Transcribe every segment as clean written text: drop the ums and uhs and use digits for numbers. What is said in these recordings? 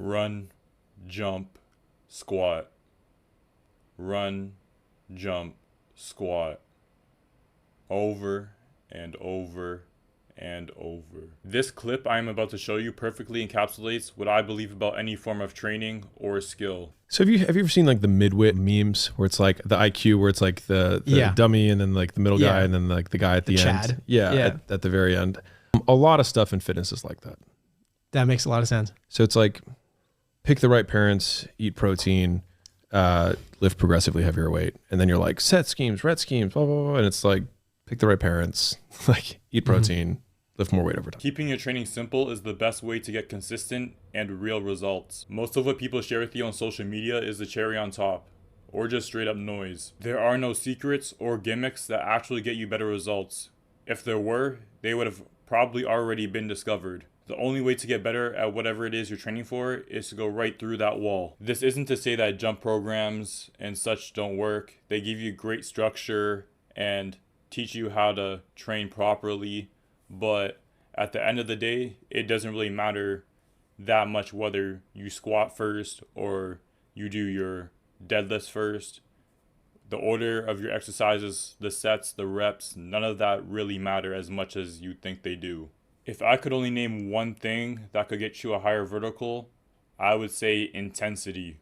run, jump, squat, run, jump, squat, over and over and over. This clip I am about to show you perfectly encapsulates what I believe about any form of training or skill. So have you ever seen like the midwit memes where it's like the IQ where it's like the dummy and then like the middle guy and then like the guy at the end? Chad. Yeah. At the very end. A lot of stuff in fitness is like that. That makes a lot of sense. So it's like pick the right parents, eat protein, lift progressively heavier weight. And then you're like set schemes, ret schemes, blah, blah, blah. And it's like pick the right parents, like eat protein, lift more weight over time. Keeping your training simple is the best way to get consistent and real results. Most of what people share with you on social media is the cherry on top, or just straight up noise. There are no secrets or gimmicks that actually get you better results. If there were, they would have probably already been discovered. The only way to get better at whatever it is you're training for is to go right through that wall. This isn't to say that jump programs and such don't work. They give you great structure and teach you how to train properly, but at the end of the day, it doesn't really matter that much whether you squat first or you do your deadlifts first. The order of your exercises, the sets, the reps, none of that really matter as much as you think they do. If I could only name one thing that could get you a higher vertical, I would say intensity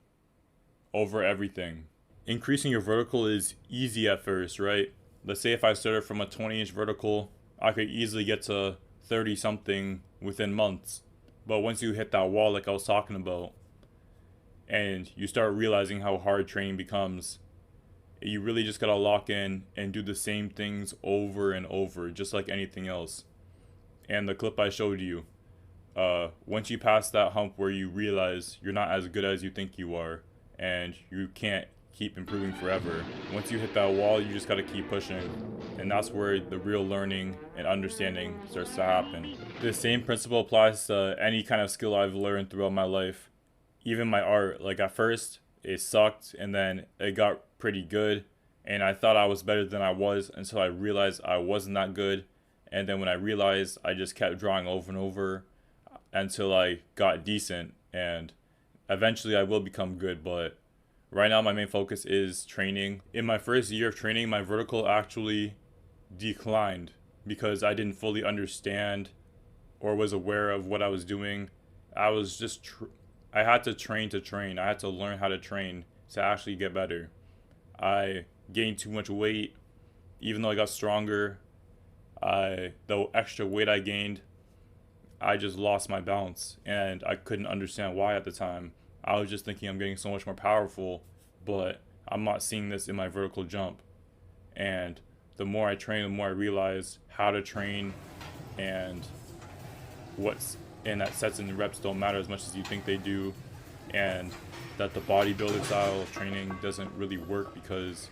over everything. Increasing your vertical is easy at first, right? Let's say if I started from a 20-inch vertical, I could easily get to 30 something within months. But once you hit that wall like I was talking about, and you start realizing how hard training becomes, you really just gotta lock in and do the same things over and over, just like anything else. And the clip I showed you, once you pass that hump where you realize you're not as good as you think you are, and you can't keep improving forever, once you hit that wall, you just gotta keep pushing. And that's where the real learning and understanding starts to happen. The same principle applies to any kind of skill I've learned throughout my life. Even my art, like at first it sucked and then it got pretty good, and I thought I was better than I was until I realized I wasn't that good. And then when I realized, I just kept drawing over and over until I got decent, and eventually I will become good. But right now my main focus is training. In my first year of training, my vertical actually declined because I didn't fully understand or was aware of what I was doing. I was just I had to train to train. I had to learn how to train to actually get better. I gained too much weight. Even though I got stronger, the extra weight I gained, I just lost my balance, and I couldn't understand why at the time. I was just thinking I'm getting so much more powerful, but I'm not seeing this in my vertical jump. And the more I train, the more I realize how to train, and that sets and reps don't matter as much as you think they do, and that the bodybuilder style of training doesn't really work because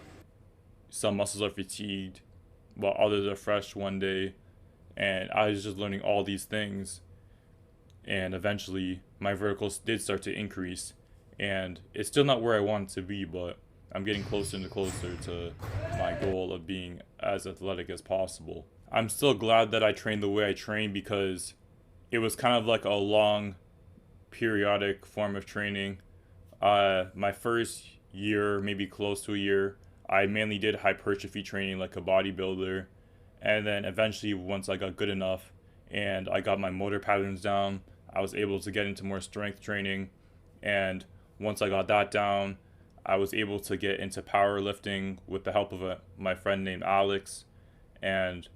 some muscles are fatigued while others are fresh one day. And I was just learning all these things, and eventually my verticals did start to increase, and it's still not where I want it to be, but I'm getting closer and closer to my goal of being as athletic as possible. I'm still glad that I trained the way I trained because it was kind of like a long periodic form of training. My first year, maybe close to a year, I mainly did hypertrophy training like a bodybuilder. And then eventually, once I got good enough and I got my motor patterns down, I was able to get into more strength training. And once I got that down, I was able to get into powerlifting with the help of my friend named Alex. And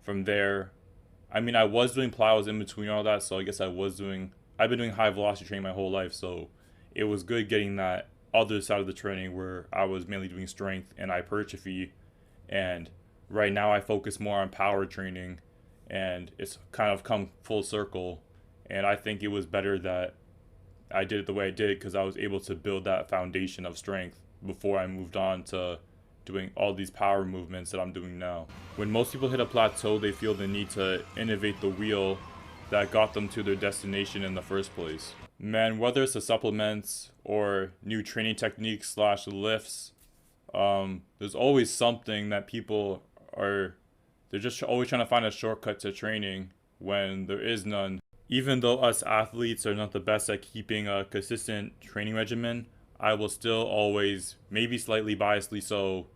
from there, I mean, I was doing plyos in between all that, so I guess I've been doing high velocity training my whole life, so it was good getting that other side of the training where I was mainly doing strength and hypertrophy. And right now I focus more on power training, and it's kind of come full circle. And I think it was better that I did it the way I did because I was able to build that foundation of strength before I moved on to doing all these power movements that I'm doing now. When most people hit a plateau, they feel the need to innovate the wheel that got them to their destination in the first place. Man, whether it's the supplements or new training techniques / lifts, there's always something that people they're just always trying to find a shortcut to training when there is none. Even though us athletes are not the best at keeping a consistent training regimen, I will still always, maybe slightly biasedly so,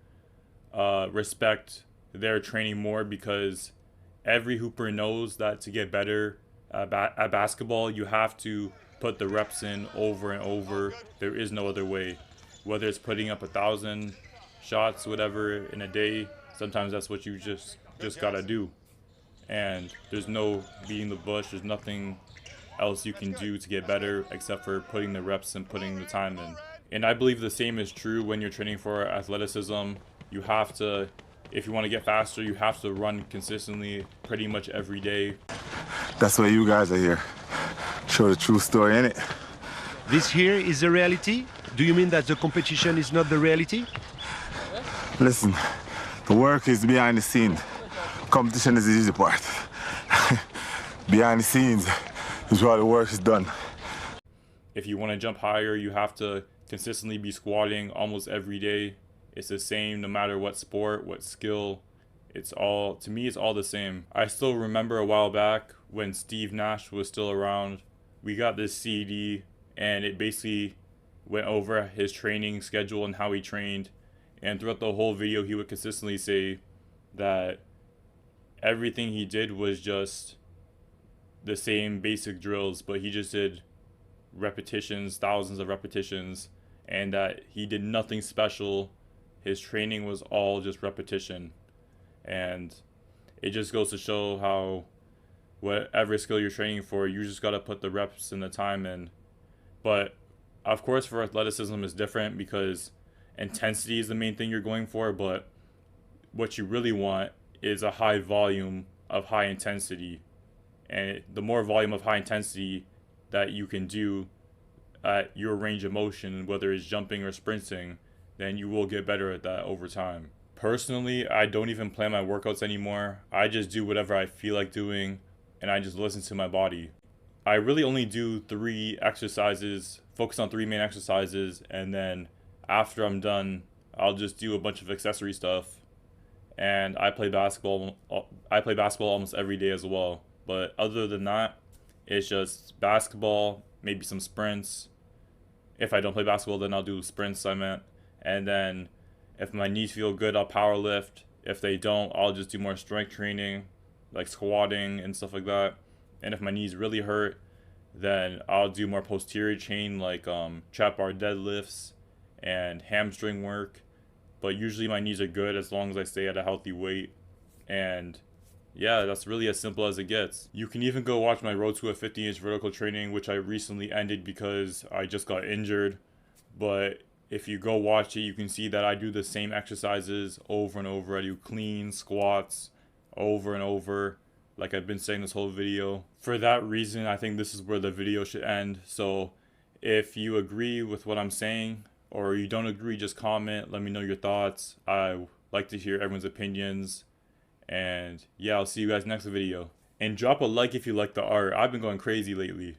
respect their training more, because every hooper knows that to get better at basketball, you have to put the reps in over and over. There is no other way. Whether it's putting up 1,000 shots, whatever, in a day, sometimes that's what you just gotta do. And there's no beating the bush. There's nothing else you can do to get better except for putting the reps and putting the time in. And I believe the same is true when you're training for athleticism. You have to, if you want to get faster, you have to run consistently pretty much every day. That's why you guys are here. Show the true story, innit? This here is the reality? Do you mean that the competition is not the reality? Listen, the work is behind the scenes. Competition is the easy part. Behind the scenes is where the work is done. If you want to jump higher, you have to consistently be squatting almost every day. It's the same no matter what sport, what skill. It's all, to me, it's all the same. I still remember a while back when Steve Nash was still around, we got this CD and it basically went over his training schedule and how he trained. And throughout the whole video, he would consistently say that everything he did was just the same basic drills, but he just did repetitions, thousands of repetitions, and that he did nothing special. His training was all just repetition. And it just goes to show how whatever skill you're training for, you just got to put the reps and the time in. But of course for athleticism is different because intensity is the main thing you're going for, but what you really want is a high volume of high intensity. And the more volume of high intensity that you can do at your range of motion, whether it's jumping or sprinting, then you will get better at that over time. Personally, I don't even plan my workouts anymore. I just do whatever I feel like doing, and I just listen to my body. I really only do 3 exercises, focus on 3 main exercises, and then after I'm done, I'll just do a bunch of accessory stuff. And I play basketball almost every day as well. But other than that, it's just basketball, maybe some sprints. If I don't play basketball, then I'll do sprints, I meant. And then if my knees feel good, I'll power lift. If they don't, I'll just do more strength training, like squatting and stuff like that. And if my knees really hurt, then I'll do more posterior chain, like trap bar deadlifts and hamstring work. But usually my knees are good as long as I stay at a healthy weight. And yeah, that's really as simple as it gets. You can even go watch my Road to a 50-inch vertical training, which I recently ended because I just got injured. But if you go watch it, you can see that I do the same exercises over and over. I do clean squats over and over, like I've been saying this whole video. For that reason, I think this is where the video should end. So if you agree with what I'm saying, or you don't agree, just comment, let me know your thoughts. I like to hear everyone's opinions. And yeah, I'll see you guys next video. And drop a like if you like the art. I've been going crazy lately.